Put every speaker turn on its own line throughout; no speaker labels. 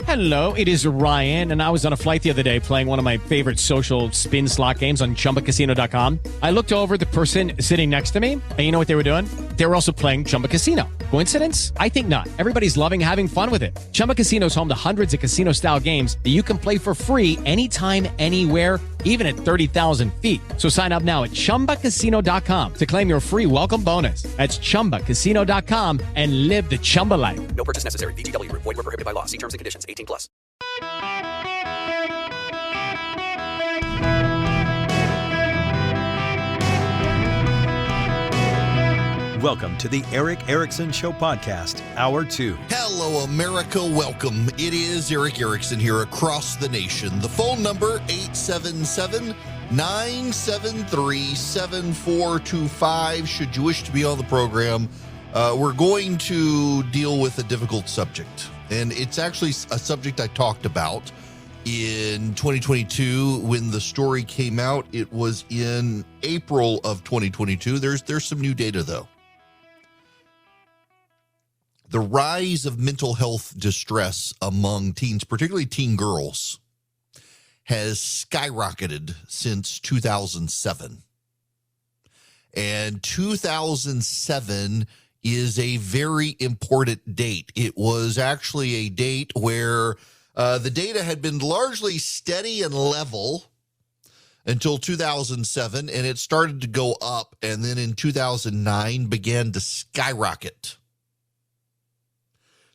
Hello, it is Ryan, and I was on a flight the other day playing one of my favorite social spin slot games on ChumbaCasino.com. I looked over at the person sitting next to me, and you know what they were doing? They were also playing Chumba Casino. Coincidence? I think not. Everybody's loving having fun with it. Chumba Casino is home to hundreds of casino-style games that you can play for free anytime, anywhere, even at 30,000 feet. So sign up now at ChumbaCasino.com to claim your free welcome bonus. That's ChumbaCasino.com and live the Chumba life.
No purchase necessary. VGW. Void where prohibited by law. See terms and conditions. 18+.
Welcome to the Eric Erickson Show Podcast, Hour 2.
Hello, America. Welcome. It is Eric Erickson here across the nation. The phone number, 877-973-7425. Should you wish to be on the program, we're going to deal with a difficult subject. And it's actually a subject I talked about in 2022 when the story came out. It was in April of 2022. There's some new data, though. The rise of mental health distress among teens, particularly teen girls, has skyrocketed since 2007. And 2007 is a very important date. It was actually a date where the data had been largely steady and level until 2007, and it started to go up, and then in 2009 began to skyrocket.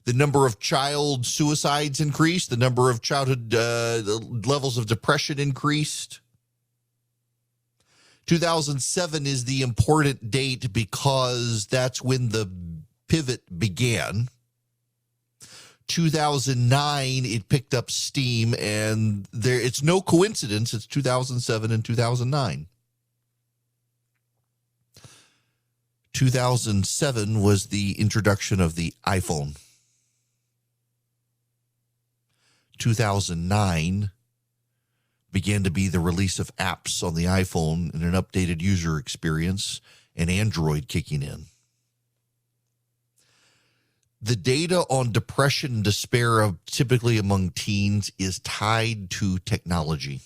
The number of child suicides increased. The number of childhood levels of depression increased. 2007 is the important date because that's when the pivot began. 2009, it picked up steam, and it's no coincidence. It's 2007 and 2009. 2007 was the introduction of the iPhone. 2009 began to be the release of apps on the iPhone and an updated user experience and Android kicking in. The data on depression and despair typically among teens is tied to technology.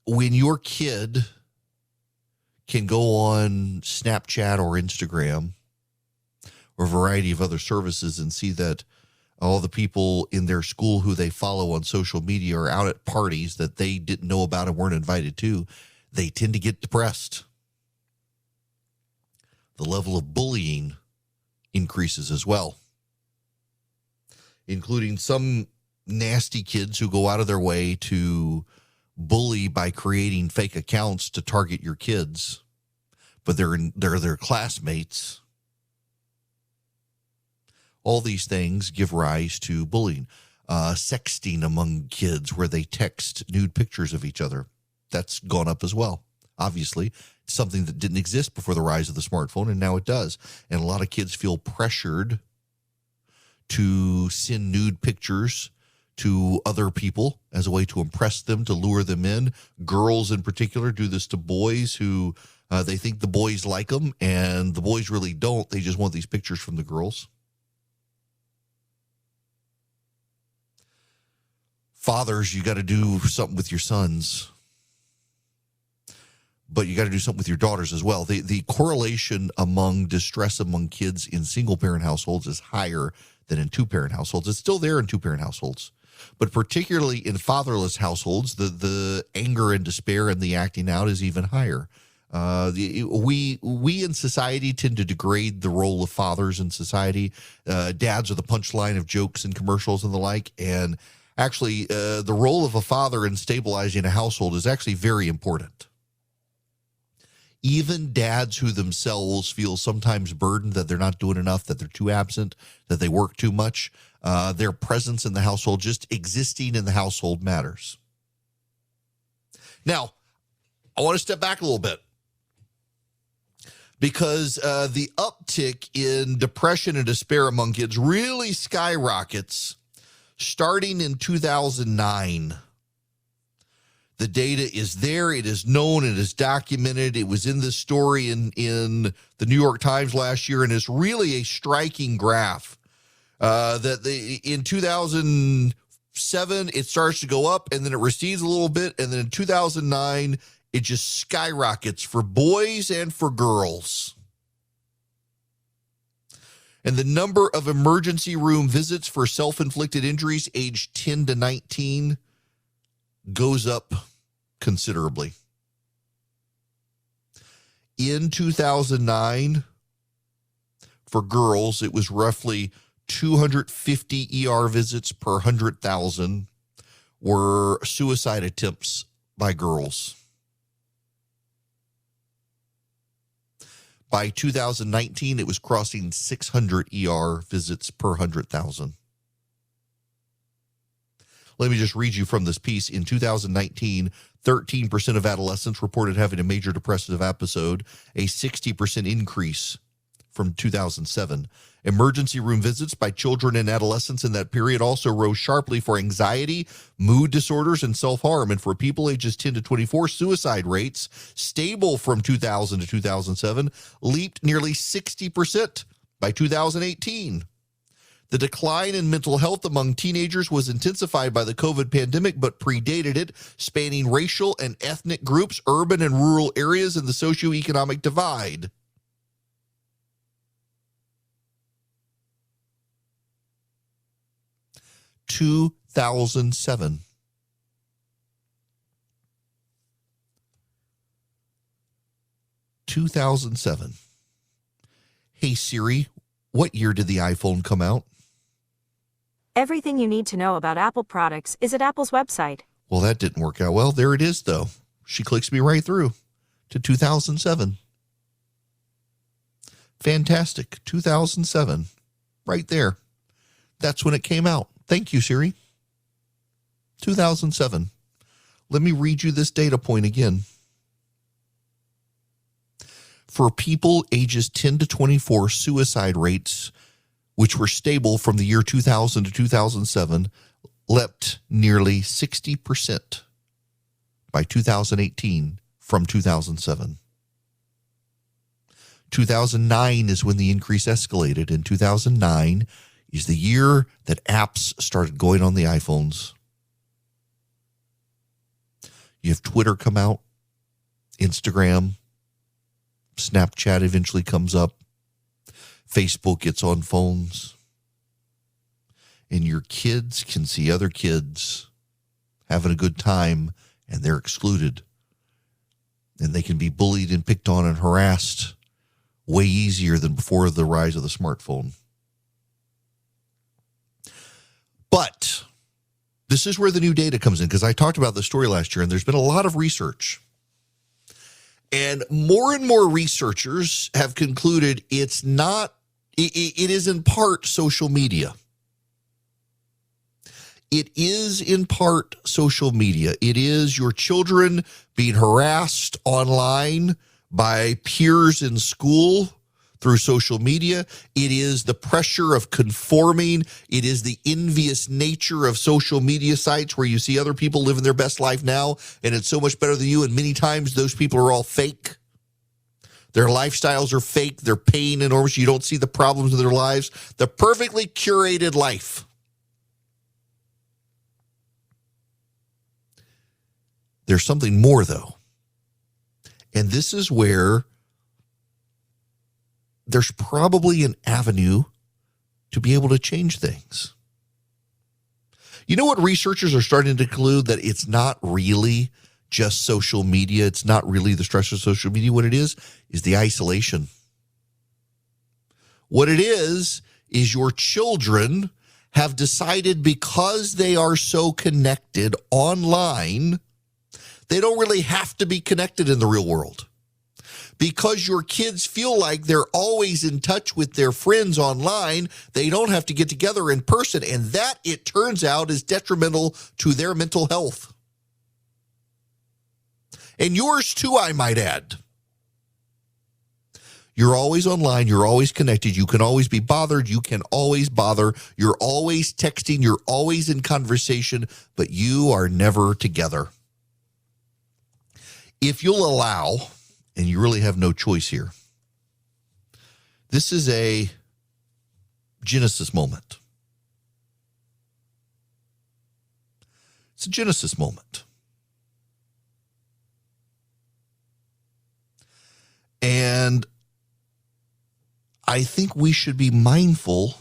When your kid can go on Snapchat or Instagram or a variety of other services and see that all the people in their school who they follow on social media are out at parties that they didn't know about and weren't invited to, they tend to get depressed. The level of bullying increases as well, including some nasty kids who go out of their way to bully by creating fake accounts to target your kids, but they're their classmates. All these things give rise to bullying. Sexting among kids where they text nude pictures of each other. That's gone up as well. Obviously, it's something that didn't exist before the rise of the smartphone, and now it does. And a lot of kids feel pressured to send nude pictures to other people as a way to impress them, to lure them in. Girls in particular do this to boys who they think the boys like them, and the boys really don't. They just want these pictures from the girls. Fathers, you got to do something with your sons, but you got to do something with your daughters as well. The correlation among distress among kids in single-parent households is higher than in two-parent households. It's still there in two-parent households, but particularly in fatherless households, the anger and despair and the acting out is even higher. We in society tend to degrade the role of fathers in society. Dads are the punchline of jokes and commercials and the like, and actually, the role of a father in stabilizing a household is actually very important. Even dads who themselves feel sometimes burdened that they're not doing enough, that they're too absent, that they work too much, their presence in the household, just existing in the household matters. Now, I want to step back a little bit because the uptick in depression and despair among kids really skyrockets starting in 2009. The data is there. It is known. It is documented. It was in this story in the New York Times last year, and it's really a striking graph In 2007, it starts to go up, and then it recedes a little bit, and then in 2009, it just skyrockets for boys and for girls. And the number of emergency room visits for self-inflicted injuries aged 10 to 19 goes up considerably. In 2009, for girls, it was roughly 250 ER visits per 100,000 were suicide attempts by girls. By 2019, it was crossing 600 ER visits per 100,000. Let me just read you from this piece. In 2019, 13% of adolescents reported having a major depressive episode, a 60% increase from 2007. Emergency room visits by children and adolescents in that period also rose sharply for anxiety, mood disorders, and self-harm. And for people ages 10 to 24, suicide rates, stable from 2000 to 2007, leaped nearly 60% by 2018. The decline in mental health among teenagers was intensified by the COVID pandemic, but predated it, spanning racial and ethnic groups, urban and rural areas, and the socioeconomic divide. 2007. Hey Siri, what year did the iPhone come out?
Everything you need to know about Apple products is at Apple's website.
Well, that didn't work out well. There it is, though. She clicks me right through to 2007. Fantastic. 2007. Right there. That's when it came out. Thank you, Siri. 2007. Let me read you this data point again. For people ages 10 to 24, suicide rates, which were stable from the year 2000 to 2007, leapt nearly 60% by 2018 from 2007. 2009 is when the increase escalated. In 2009 is the year that apps started going on the iPhones. You have Twitter come out, Instagram, Snapchat eventually comes up, Facebook gets on phones, and your kids can see other kids having a good time, and they're excluded. And they can be bullied and picked on and harassed way easier than before the rise of the smartphone. But this is where the new data comes in, because I talked about this story last year, and there's been a lot of research. And more researchers have concluded it is in part social media. It is in part social media. It is your children being harassed online by peers in school through social media. It is the pressure of conforming. It is the envious nature of social media sites where you see other people living their best life now, and it's so much better than you, and many times those people are all fake. Their lifestyles are fake. They're paying enormous. You don't see the problems in their lives. The perfectly curated life. There's something more, though. And this is where there's probably an avenue to be able to change things. You know what researchers are starting to conclude? That it's not really just social media. It's not really the stress of social media. What it is the isolation. What it is your children have decided, because they are so connected online, they don't really have to be connected in the real world. Because your kids feel like they're always in touch with their friends online, they don't have to get together in person. And that, it turns out, is detrimental to their mental health. And yours too, I might add. You're always online. You're always connected. You can always be bothered. You can always bother. You're always texting. You're always in conversation, but you are never together. If you'll allow, and you really have no choice here, this is a Genesis moment. a Genesis moment. And I think we should be mindful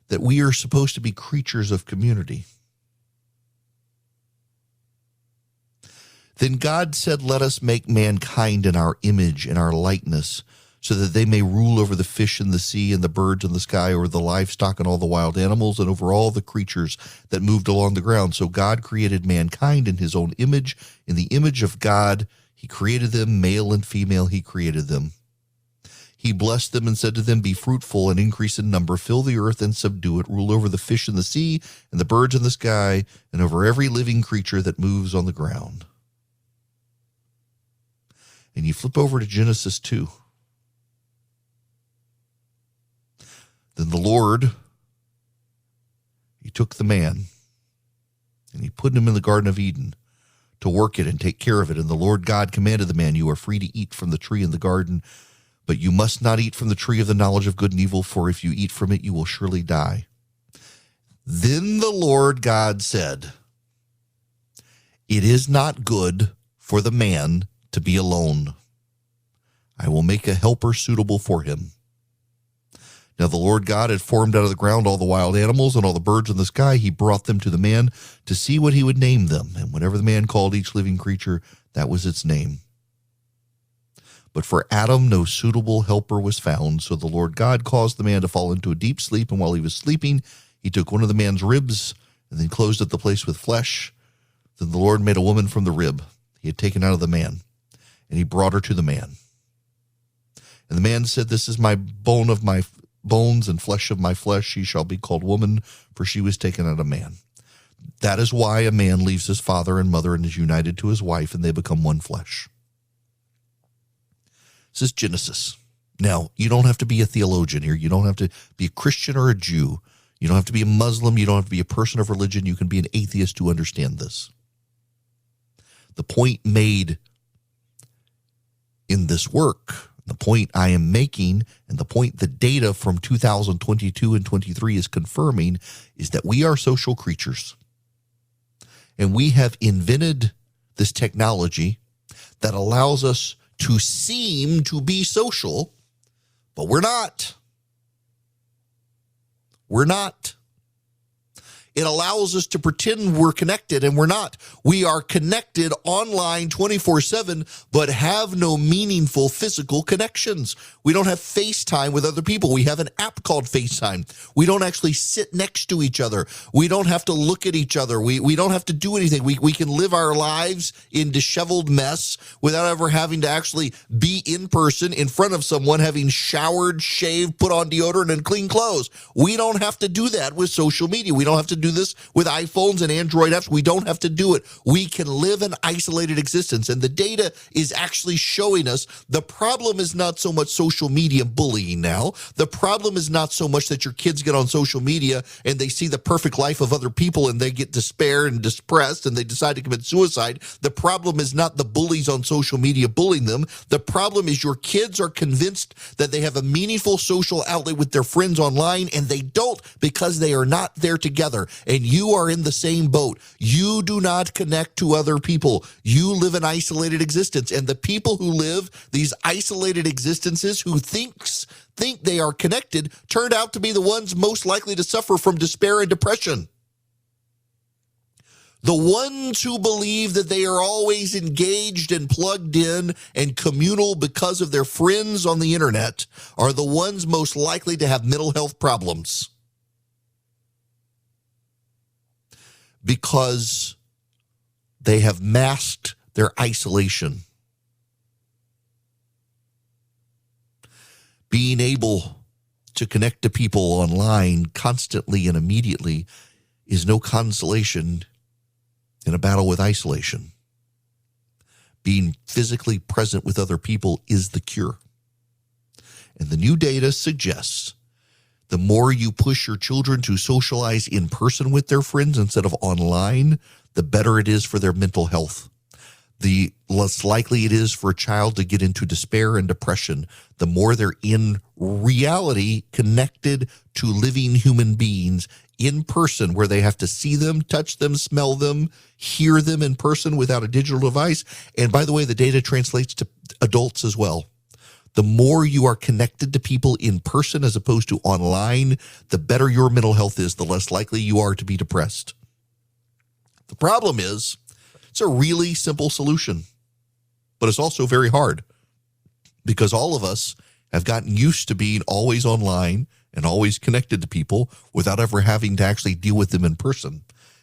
that we are supposed to be creatures of community. Then God said, let us make mankind in our image and our likeness, so that they may rule over the fish in the sea and the birds in the sky, over the livestock and all the wild animals, and over all the creatures that moved along the ground. So God created mankind in his own image. In the image of God, he created them, male and female, he created them. He blessed them and said to them, be fruitful and increase in number, fill the earth and subdue it, rule over the fish in the sea and the birds in the sky, and over every living creature that moves on the ground. And you flip over to Genesis 2. Then the Lord, he took the man and he put him in the Garden of Eden to work it and take care of it. And the Lord God commanded the man, you are free to eat from the tree in the garden, but you must not eat from the tree of the knowledge of good and evil, for if you eat from it, you will surely die. Then the Lord God said, it is not good for the man to be alone. I will make a helper suitable for him. Now the Lord God had formed out of the ground all the wild animals and all the birds in the sky. He brought them to the man to see what he would name them. And whatever the man called each living creature, that was its name. But for Adam, no suitable helper was found. So the Lord God caused the man to fall into a deep sleep. And while he was sleeping, he took one of the man's ribs and then closed up the place with flesh. Then the Lord made a woman from the rib he had taken out of the man, and he brought her to the man. And the man said, this is my bone of my bones and flesh of my flesh. She shall be called woman, for she was taken out of man. That is why a man leaves his father and mother and is united to his wife, and they become one flesh. This is Genesis. Now, you don't have to be a theologian here. You don't have to be a Christian or a Jew. You don't have to be a Muslim. You don't have to be a person of religion. You can be an atheist to understand this. The point made in this work, the point I am making, and the point the data from 2022 and 23 is confirming, is that we are social creatures. And we have invented this technology that allows us to seem to be social, but we're not. We're not. It allows us to pretend we're connected, and we're not. We are connected online 24/7, but have no meaningful physical connections. We don't have FaceTime with other people. We have an app called FaceTime. We don't actually sit next to each other. We don't have to look at each other. We don't have to do anything. We can live our lives in disheveled mess without ever having to actually be in person in front of someone, having showered, shaved, put on deodorant, and clean clothes. We don't have to do that with social media. We don't have to do this with iPhones and Android apps. We don't have to do it. We can live an isolated existence. And the data is actually showing us the problem is not so much social media bullying now. The problem is not so much that your kids get on social media and they see the perfect life of other people and they get despair and depressed and they decide to commit suicide. The problem is not the bullies on social media bullying them. The problem is your kids are convinced that they have a meaningful social outlet with their friends online, and they don't, because they are not there together. And you are in the same boat. You do not connect to other people. You live an isolated existence. And the people who live these isolated existences, who think they are connected, turned out to be the ones most likely to suffer from despair and depression. The ones who believe that they are always engaged and plugged in and communal because of their friends on the internet are the ones most likely to have mental health problems. Because they have masked their isolation. Being able to connect to people online constantly and immediately is no consolation in a battle with isolation. Being physically present with other people is the cure. And the new data suggests the more you push your children to socialize in person with their friends instead of online, the better it is for their mental health. the less likely it is for a child to get into despair and depression, the more they're in reality connected to living human beings in person, where they have to see them, touch them, smell them, hear them in person without a digital device. And by the way, the data translates to adults as well. The more you are connected to people in person as opposed to online, the better your mental health is, the less likely you are to be depressed. The problem is, it's a really simple solution, but it's also very hard because all of us have gotten used to being always online and always connected to people without ever having to actually deal with them in person.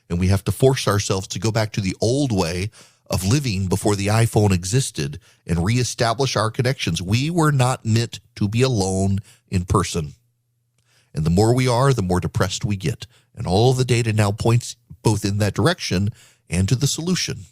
And we have to force ourselves to go back to the old way of living before the iPhone existed and reestablish our connections. We were not meant to be alone in person. And the more we are, the more depressed we get. And all of the data now points both in that direction and to the solution.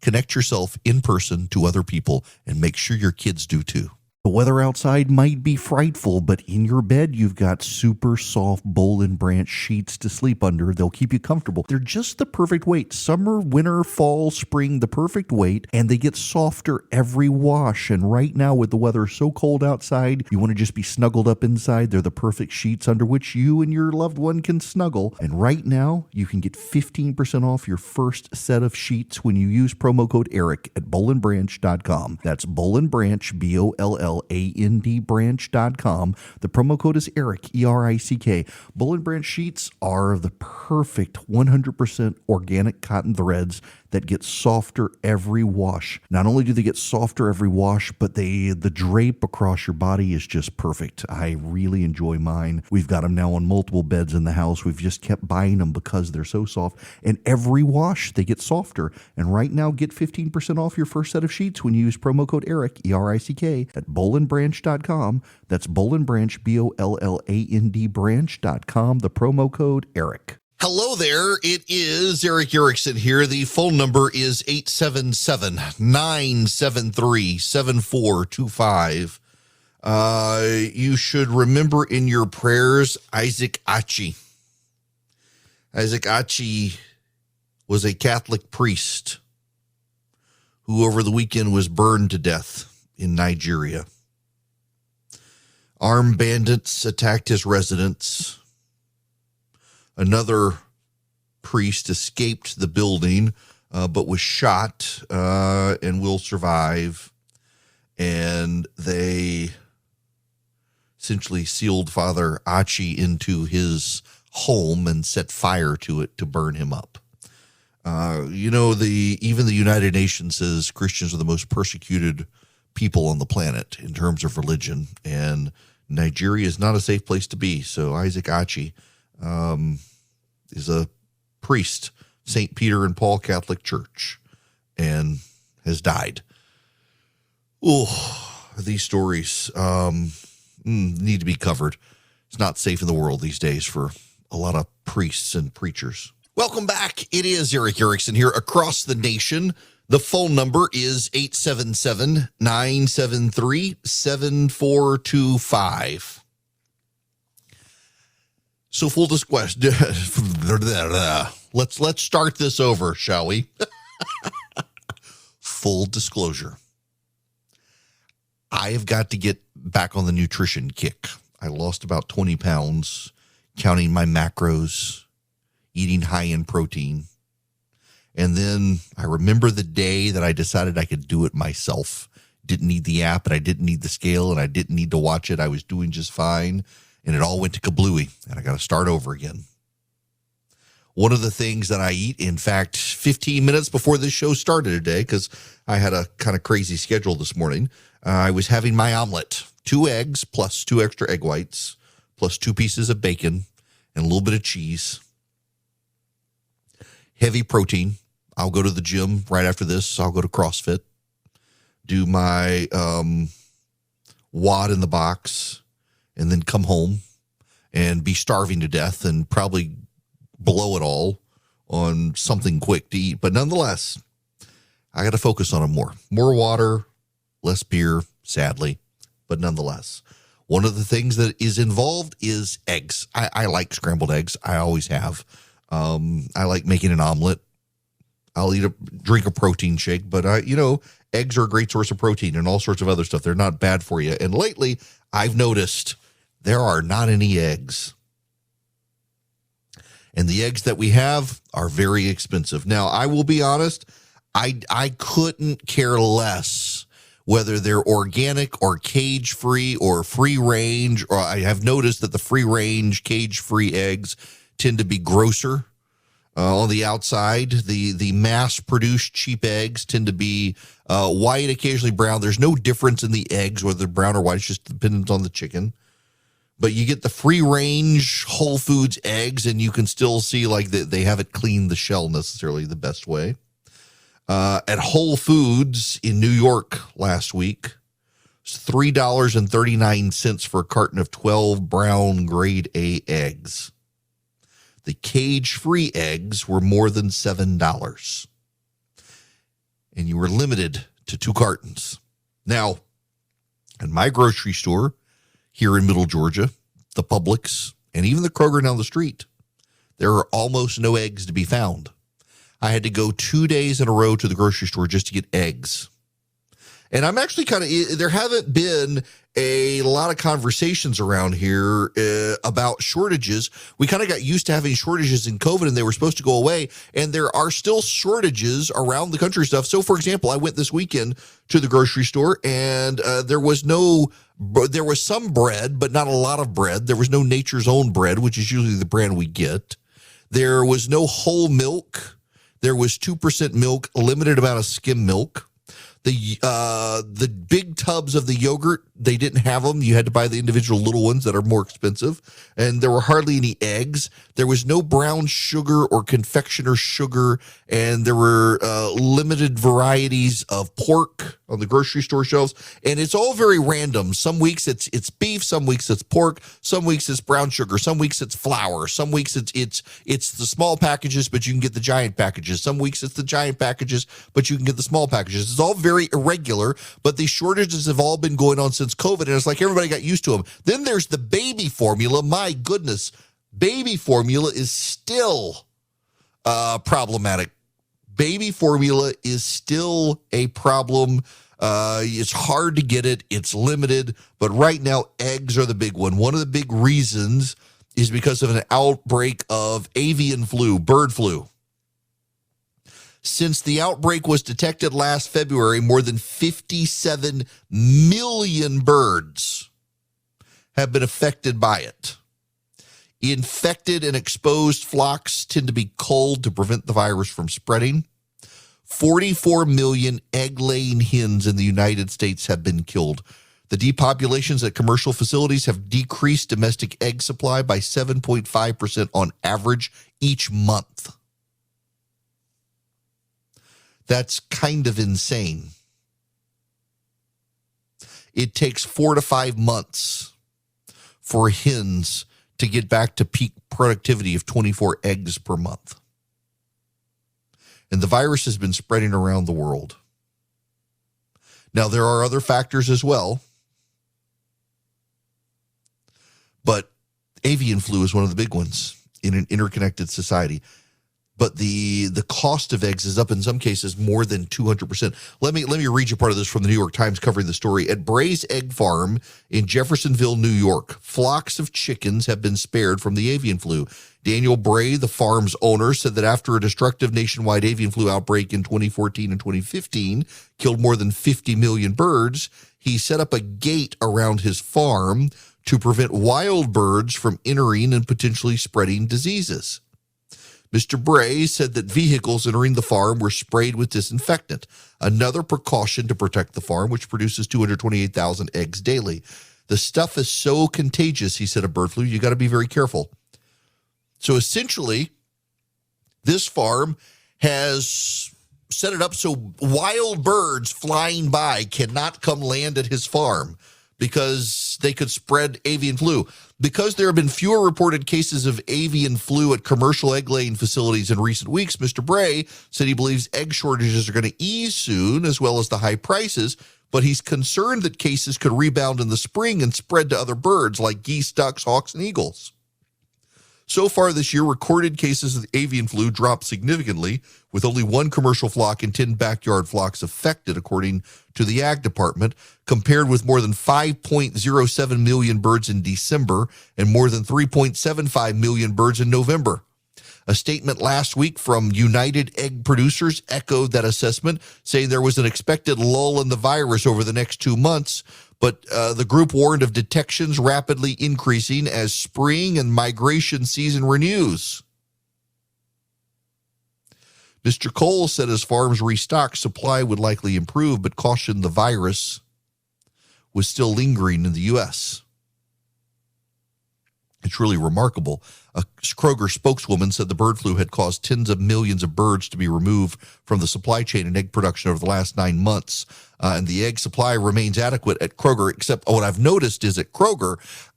Connect yourself in person to other people and make sure your kids do too. The weather outside might be frightful, but in your bed, you've got super soft Boll and Branch sheets to sleep under. They'll keep you comfortable. They're just the perfect weight. Summer, winter, fall, spring, the perfect weight, and they get softer every wash. And right now, with the weather so cold outside, you want to just be snuggled up inside. They're the perfect sheets under which you and your loved one can snuggle. And right now, you can get 15% off your first set of sheets when you use promo code ERIC at bollandbranch.com. That's Boll and Branch, BOLLAND branch.com. The promo code is ERIC, ERICK. Boll and Branch sheets are the perfect 100% organic cotton threads that get softer every wash. Not only do they get softer every wash, but the drape across your body is just perfect. I really enjoy mine. We've got them now on multiple beds in the house. We've just kept buying them because they're so soft. And every wash, they get softer. And right now, get 15% off your first set of sheets when you use promo code ERIC, ERICK, at bollandbranch.com. That's Boll and Branch, BOLLAND branch.com. The promo code ERIC. Hello there. It is Eric Erickson here. The phone number is 877-973-7425. You should remember in your prayers Isaac Achi. Isaac Achi was a Catholic priest who over the weekend was burned to death in Nigeria. Armed bandits attacked his residence. Another priest escaped the building, but was shot and will survive. And they essentially sealed Father Achi into his home and set fire to it to burn him up. Even the United Nations says Christians are the most persecuted people on the planet in terms of religion, and Nigeria is not a safe place to be. So Isaac Achi is a priest, St. Peter and Paul Catholic Church, and has died. Oh, these stories need to be covered. It's not safe in the world these days for a lot of priests and preachers. Welcome back. It is Eric Erickson here across the nation. The phone number is 877-973-7425. So full disclosure, let's start this over, shall we? Full disclosure. I have got to get back on the nutrition kick. I lost about 20 pounds, counting my macros, eating high in protein. And then I remember the day that I decided I could do it myself. Didn't need the app, and I didn't need the scale, and I didn't need to watch it. I was doing just fine. And it all went to kablooey, and I got to start over again. One of the things that I eat, in fact, 15 minutes before this show started today, because I had a kind of crazy schedule this morning, I was having my omelet. 2 eggs plus 2 extra egg whites plus 2 pieces of bacon and a little bit of cheese. Heavy protein. I'll go to the gym right after this. I'll go to CrossFit, do my WOD in the box, and then come home and be starving to death and probably blow it all on something quick to eat. But nonetheless, I got to focus on it more. More water, less beer, sadly. But nonetheless, one of the things that is involved is eggs. I like scrambled eggs. I always have. I like making an omelet. I'll drink a protein shake, but eggs are a great source of protein and all sorts of other stuff. They're not bad for you. And lately, I've noticed there are not any eggs. And the eggs that we have are very expensive. Now, I will be honest, I couldn't care less whether they're organic or cage-free or free-range, or I have noticed that the free-range, cage-free eggs tend to be grosser on the outside. The mass-produced cheap eggs tend to be white, occasionally brown. There's no difference in the eggs, whether they're brown or white. It's just dependent on the chicken. But you get the free-range Whole Foods eggs, and you can still see like they haven't cleaned the shell necessarily the best way. At Whole Foods in New York last week, it's $3.39 for a carton of 12 brown grade A eggs. The cage-free eggs were more than $7. And you were limited to 2 cartons. Now, at my grocery store here in Middle Georgia, the Publix, and even the Kroger down the street, there are almost no eggs to be found. I had to go 2 days in a row to the grocery store just to get eggs. And I'm actually there haven't been a lot of conversations around here about shortages. We kind of got used to having shortages in COVID, and they were supposed to go away. And there are still shortages around the country stuff. So, for example, I went this weekend to the grocery store, and there was some bread, but not a lot of bread. There was no Nature's Own bread, which is usually the brand we get. There was no whole milk. There was 2% milk, a limited amount of skim milk. The big tubs of the yogurt, they didn't have them. You had to buy the individual little ones that are more expensive. And there were hardly any eggs. There was no brown sugar or confectioner sugar. And there were limited varieties of pork on the grocery store shelves. And it's all very random. Some weeks it's beef. Some weeks it's pork. Some weeks it's brown sugar. Some weeks it's flour. Some weeks it's the small packages, but you can get the giant packages. Some weeks it's the giant packages, but you can get the small packages. It's all very irregular, but these shortages have all been going on since COVID, and it's like everybody got used to them. Then there's the baby formula. My goodness, baby formula is still problematic. Baby formula is still a problem. It's hard to get it. It's limited, but right now, eggs are the big one. One of the big reasons is because of an outbreak of avian flu, bird flu. Since the outbreak was detected last February, more than 57 million birds have been affected by it. Infected and exposed flocks tend to be culled to prevent the virus from spreading. 44 million egg-laying hens in the United States have been killed. The depopulations at commercial facilities have decreased domestic egg supply by 7.5% on average each month. That's kind of insane. It takes 4 to 5 months for hens to get back to peak productivity of 24 eggs per month. And the virus has been spreading around the world. Now, there are other factors as well, but avian flu is one of the big ones in an interconnected society. But the cost of eggs is up in some cases more than 200%. Let me read you part of this from the New York Times covering the story. At Bray's Egg Farm in Jeffersonville, New York, flocks of chickens have been spared from the avian flu. Daniel Bray, the farm's owner, said that after a destructive nationwide avian flu outbreak in 2014 and 2015 killed more than 50 million birds, he set up a gate around his farm to prevent wild birds from entering and potentially spreading diseases. Mr. Bray said that vehicles entering the farm were sprayed with disinfectant, another precaution to protect the farm, which produces 228,000 eggs daily. The stuff is so contagious, he said, of bird flu, you got to be very careful. So essentially, this farm has set it up so wild birds flying by cannot come land at his farm because they could spread avian flu. Because there have been fewer reported cases of avian flu at commercial egg-laying facilities in recent weeks, Mr. Bray said he believes egg shortages are going to ease soon, as well as the high prices, but he's concerned that cases could rebound in the spring and spread to other birds like geese, ducks, hawks, and eagles. So far this year, recorded cases of the avian flu dropped significantly, with only one commercial flock and 10 backyard flocks affected, according to the Ag Department, compared with more than 5.07 million birds in December and more than 3.75 million birds in November. A statement last week from United Egg Producers echoed that assessment, saying there was an expected lull in the virus over the next 2 months, but the group warned of detections rapidly increasing as spring and migration season renews. Mr. Cole said as farms restocked, supply would likely improve, but cautioned the virus was still lingering in the U.S. It's really remarkable. A Kroger spokeswoman said the bird flu had caused tens of millions of birds to be removed from the supply chain in egg production over the last 9 months. And the egg supply remains adequate at Kroger, except what I've noticed is at Kroger,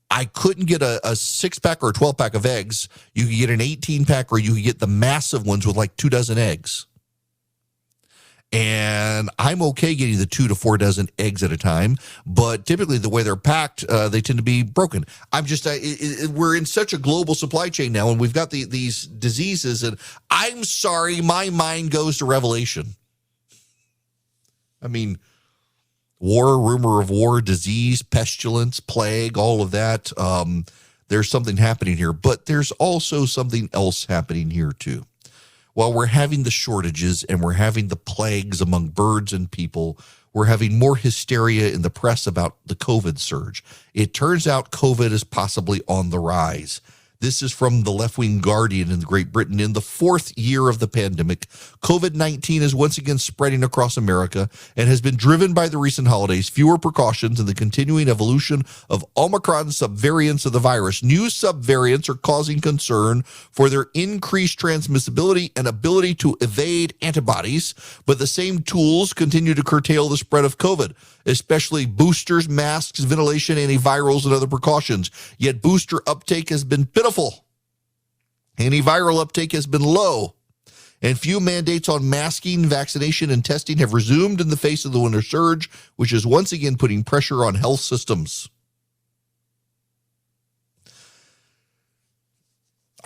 I couldn't get a 6-pack or a 12-pack of eggs. You could get an 18-pack, or you could get the massive ones with like 2 dozen eggs. And I'm okay getting the 2 to 4 dozen eggs at a time, but typically the way they're packed, they tend to be broken. We're in such a global supply chain now, and we've got these diseases, and I'm sorry, my mind goes to Revelation. I mean, war, rumor of war, disease, pestilence, plague, all of that. There's something happening here, but there's also something else happening here too. While we're having the shortages and we're having the plagues among birds and people, we're having more hysteria in the press about the COVID surge. It turns out COVID is possibly on the rise. This is from the left-wing Guardian in Great Britain. In the 4th year of the pandemic, COVID-19 is once again spreading across America and has been driven by the recent holidays, fewer precautions, and the continuing evolution of Omicron subvariants of the virus. New subvariants are causing concern for their increased transmissibility and ability to evade antibodies, but the same tools continue to curtail the spread of COVID, especially boosters, masks, ventilation, antivirals, and other precautions. Yet booster uptake has been pitiful. Antiviral uptake has been low. And few mandates on masking, vaccination, and testing have resumed in the face of the winter surge, which is once again putting pressure on health systems.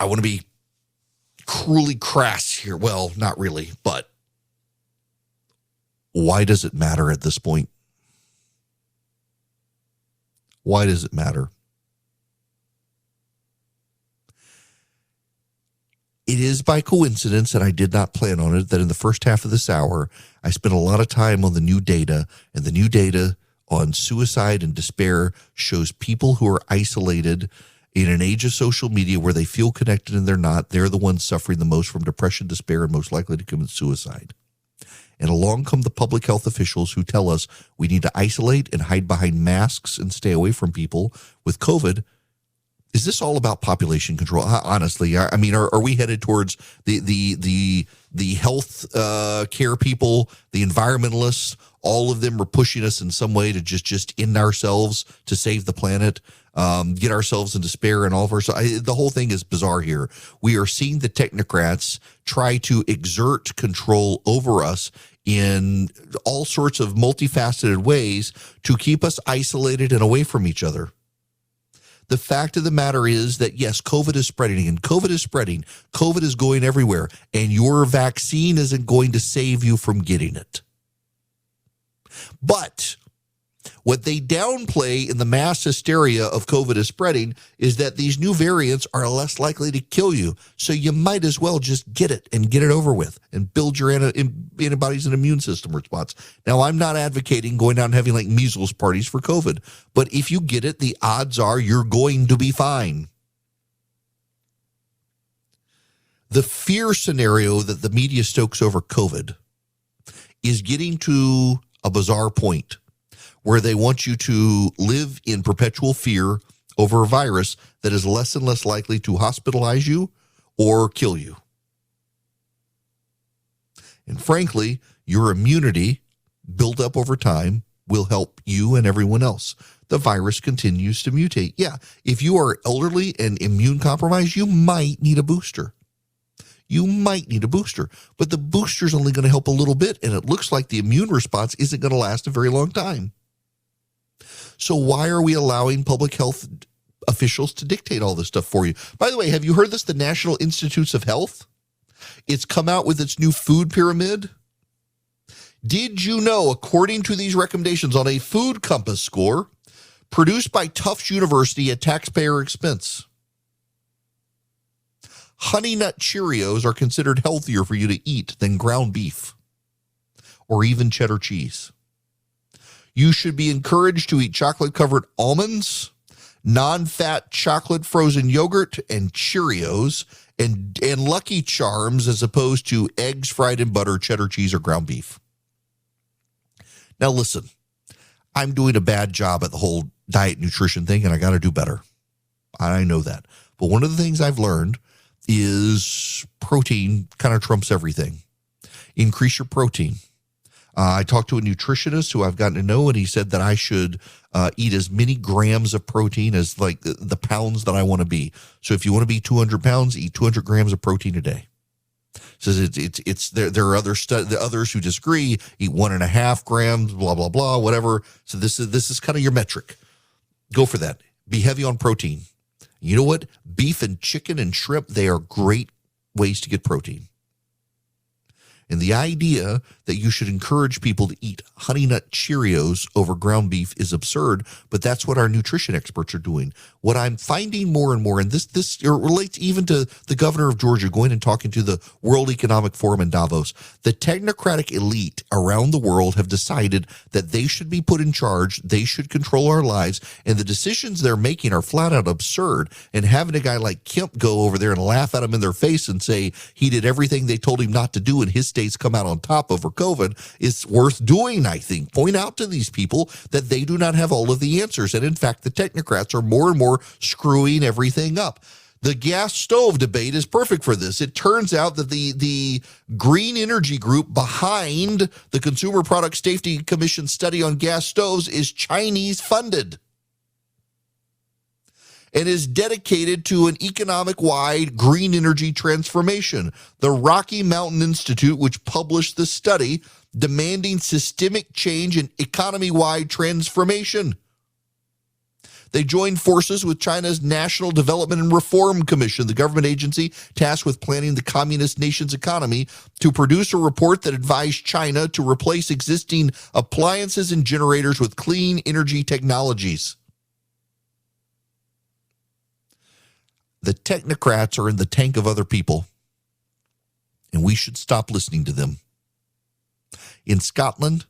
I want to be cruelly crass here. Well, not really, but why does it matter at this point? Why does it matter? It is by coincidence, and I did not plan on it, that in the first half of this hour, I spent a lot of time on the new data, and the new data on suicide and despair shows people who are isolated in an age of social media where they feel connected and they're not. They're the ones suffering the most from depression, despair, and most likely to commit suicide. And along come the public health officials who tell us we need to isolate and hide behind masks and stay away from people with COVID. Is this all about population control? Honestly, I mean, are we headed towards the health care people, the environmentalists? All of them are pushing us in some way to just end ourselves to save the planet, get ourselves in despair, and all of our. The whole thing is bizarre here. We are seeing the technocrats try to exert control over us in all sorts of multifaceted ways to keep us isolated and away from each other. The fact of the matter is that, yes, COVID is spreading, and COVID is spreading. COVID is going everywhere, and your vaccine isn't going to save you from getting it. But what they downplay in the mass hysteria of COVID is spreading is that these new variants are less likely to kill you. So you might as well just get it and get it over with and build your antibodies and immune system response. Now, I'm not advocating going out and having like measles parties for COVID, but if you get it, the odds are you're going to be fine. The fear scenario that the media stokes over COVID is getting to a bizarre point where they want you to live in perpetual fear over a virus that is less and less likely to hospitalize you or kill you. And frankly, your immunity built up over time will help you and everyone else. The virus continues to mutate. Yeah, if you are elderly and immune compromised, you might need a booster. You might need a booster, but the booster is only going to help a little bit, and it looks like the immune response isn't going to last a very long time. So why are we allowing public health officials to dictate all this stuff for you. By the way, have you heard this? The National Institutes of Health, it's come out with its new food pyramid. Did you know, according to these recommendations on a food compass score produced by Tufts University at taxpayer expense, Honey Nut Cheerios are considered healthier for you to eat than ground beef or even cheddar cheese. You should be encouraged to eat chocolate-covered almonds, non-fat chocolate frozen yogurt, and Cheerios, and Lucky Charms as opposed to eggs fried in butter, cheddar cheese, or ground beef. Now listen, I'm doing a bad job at the whole diet nutrition thing, and I got to do better. I know that. But one of the things I've learned is protein kind of trumps everything. Increase your protein. I talked to a nutritionist who I've gotten to know, and he said that I should eat as many grams of protein as like the pounds that I want to be. So if you want to be 200 pounds, eat 200 grams of protein a day. Says it's there are others who disagree, eat 1.5 grams, blah, blah, blah, whatever. So this is kind of your metric. Go for that. Be heavy on protein. You know what? Beef and chicken and shrimp, they are great ways to get protein. And the idea that you should encourage people to eat Honey Nut Cheerios over ground beef is absurd, but that's what our nutrition experts are doing. What I'm finding more and more, and this relates even to the governor of Georgia going and talking to the World Economic Forum in Davos, the technocratic elite around the world have decided that they should be put in charge, they should control our lives, and the decisions they're making are flat out absurd. And having a guy like Kemp go over there and laugh at him in their face and say he did everything they told him not to do and his states come out on top over COVID is worth doing, I think. Point out to these people that they do not have all of the answers. And in fact, the technocrats are more and more screwing everything up. The gas stove debate is perfect for this. It turns out that the green energy group behind the Consumer Product Safety Commission study on gas stoves is Chinese funded and is dedicated to an economic-wide green energy transformation. The Rocky Mountain Institute, which published the study, demanding systemic change and economy-wide transformation. They joined forces with China's National Development and Reform Commission, the government agency tasked with planning the communist nation's economy, to produce a report that advised China to replace existing appliances and generators with clean energy technologies. The technocrats are in the tank of other people, and we should stop listening to them. In Scotland,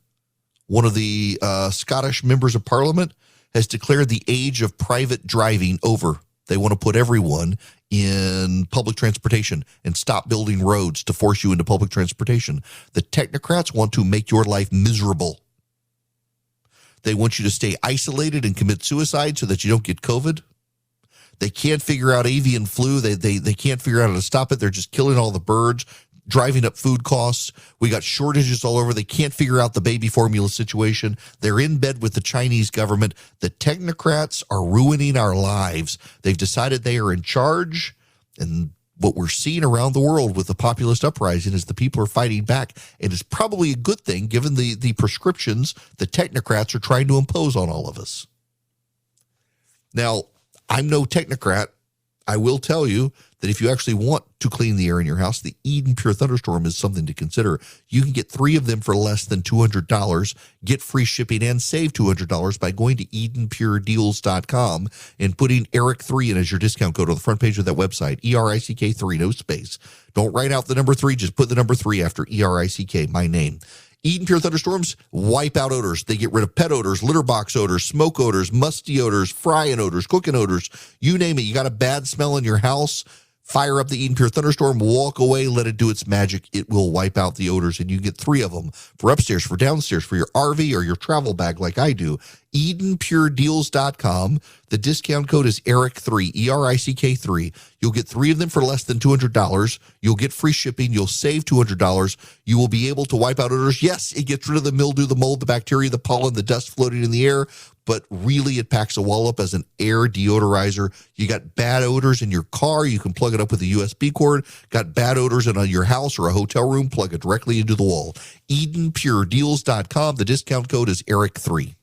one of the Scottish members of parliament has declared the age of private driving over. They want to put everyone in public transportation and stop building roads to force you into public transportation. The technocrats want to make your life miserable. They want you to stay isolated and commit suicide so that you don't get COVID. They can't figure out avian flu. They can't figure out how to stop it. They're just killing all the birds, driving up food costs. We got shortages all over. They can't figure out the baby formula situation. They're in bed with the Chinese government. The technocrats are ruining our lives. They've decided they are in charge. And what we're seeing around the world with the populist uprising is the people are fighting back. And it's probably a good thing given the prescriptions the technocrats are trying to impose on all of us. Now, I'm no technocrat. I will tell you that if you actually want to clean the air in your house, the Eden Pure Thunderstorm is something to consider. You can get 3 of them for less than $200, get free shipping, and save $200 by going to EdenPureDeals.com and putting ERIC3 in as your discount code on the front page of that website, ERICK3, no space. Don't write out the number 3, just put the number 3 after ERICK, my name. Eden Pure Thunderstorms wipe out odors. They get rid of pet odors, litter box odors, smoke odors, musty odors, frying odors, cooking odors, you name it. You got a bad smell in your house, fire up the Eden Pure Thunderstorm, walk away, let it do its magic. It will wipe out the odors, and you get 3 of them for upstairs, for downstairs, for your RV or your travel bag like I do. EdenPureDeals.com. The discount code is ERICK3, ERICK3. You'll get 3 of them for less than $200. You'll get free shipping. You'll save $200. You will be able to wipe out odors. Yes, it gets rid of the mildew, the mold, the bacteria, the pollen, the dust floating in the air, but really it packs a wallop as an air deodorizer. You got bad odors in your car, you can plug it up with a USB cord. Got bad odors in your house or a hotel room, plug it directly into the wall. EdenPureDeals.com. The discount code is ERICK3.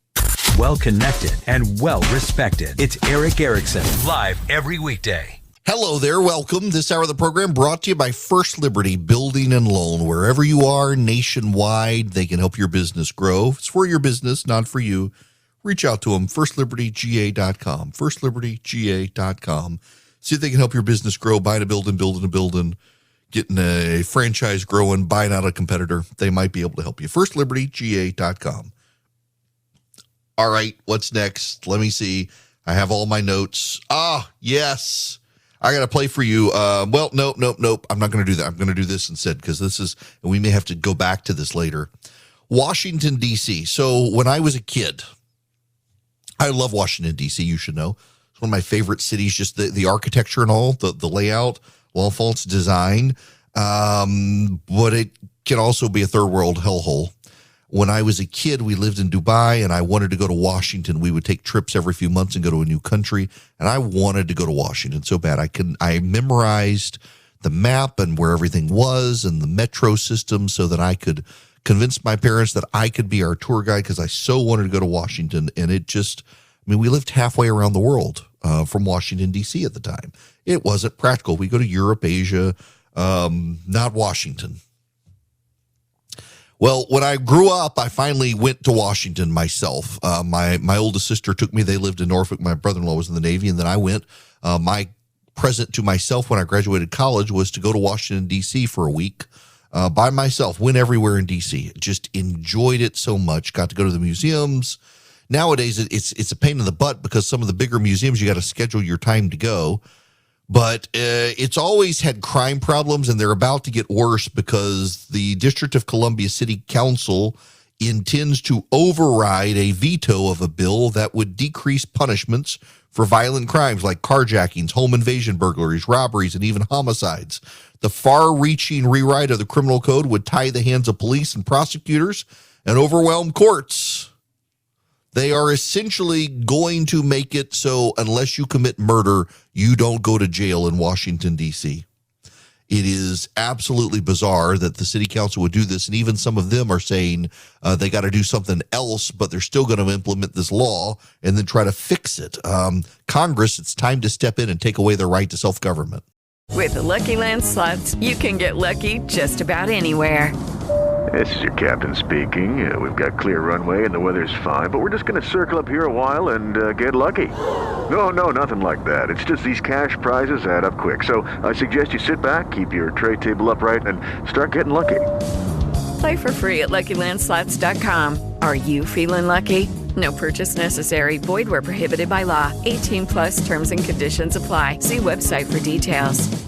well connected, and well respected. It's Eric Erickson, live every weekday.
Hello there. Welcome. This hour of the program brought to you by First Liberty Building and Loan. Wherever you are nationwide, they can help your business grow. It's for your business, not for you. Reach out to them, firstlibertyga.com, firstlibertyga.com. See if they can help your business grow, buying a building, getting a franchise growing, buying out a competitor. They might be able to help you. firstlibertyga.com. All right, what's next? Let me see. I have all my notes. Yes. I got to play for you. Nope. I'm not going to do that. I'm going to do this instead because and we may have to go back to this later. Washington, D.C. So when I was a kid, I love Washington, D.C., you should know. One of my favorite cities, just the architecture and all, the layout, L'Enfant's design. But it can also be a third world hellhole. When I was a kid, we lived in Dubai and I wanted to go to Washington. We would take trips every few months and go to a new country. And I wanted to go to Washington so bad. I memorized the map and where everything was and the metro system so that I could convince my parents that I could be our tour guide because I so wanted to go to Washington. And we lived halfway around the world. From Washington, D.C. at the time. It wasn't practical. We go to Europe, Asia, not Washington. Well, when I grew up, I finally went to Washington myself. My oldest sister took me. They lived in Norfolk. My brother-in-law was in the Navy, and then I went. My present to myself when I graduated college was to go to Washington, D.C. for a week by myself. Went everywhere in D.C. Just enjoyed it so much. Got to go to the museums. Nowadays, it's a pain in the butt because some of the bigger museums, you got to schedule your time to go. But it's always had crime problems, and they're about to get worse because the District of Columbia City Council intends to override a veto of a bill that would decrease punishments for violent crimes like carjackings, home invasion burglaries, robberies, and even homicides. The far-reaching rewrite of the criminal code would tie the hands of police and prosecutors and overwhelm courts. They are essentially going to make it so unless you commit murder, you don't go to jail in Washington, D.C. It is absolutely bizarre that the city council would do this, and even some of them are saying they got to do something else, but they're still going to implement this law and then try to fix it. Congress, it's time to step in and take away their right to self-government.
With the Lucky Land Slots, you can get lucky just about anywhere.
This is your captain speaking. We've got clear runway and the weather's fine, but we're just going to circle up here a while and get lucky. No, nothing like that. It's just these cash prizes add up quick. So I suggest you sit back, keep your tray table upright, and start getting lucky.
Play for free at LuckyLandSlots.com. Are you feeling lucky? No purchase necessary. Void where prohibited by law. 18+ terms and conditions apply. See website for details.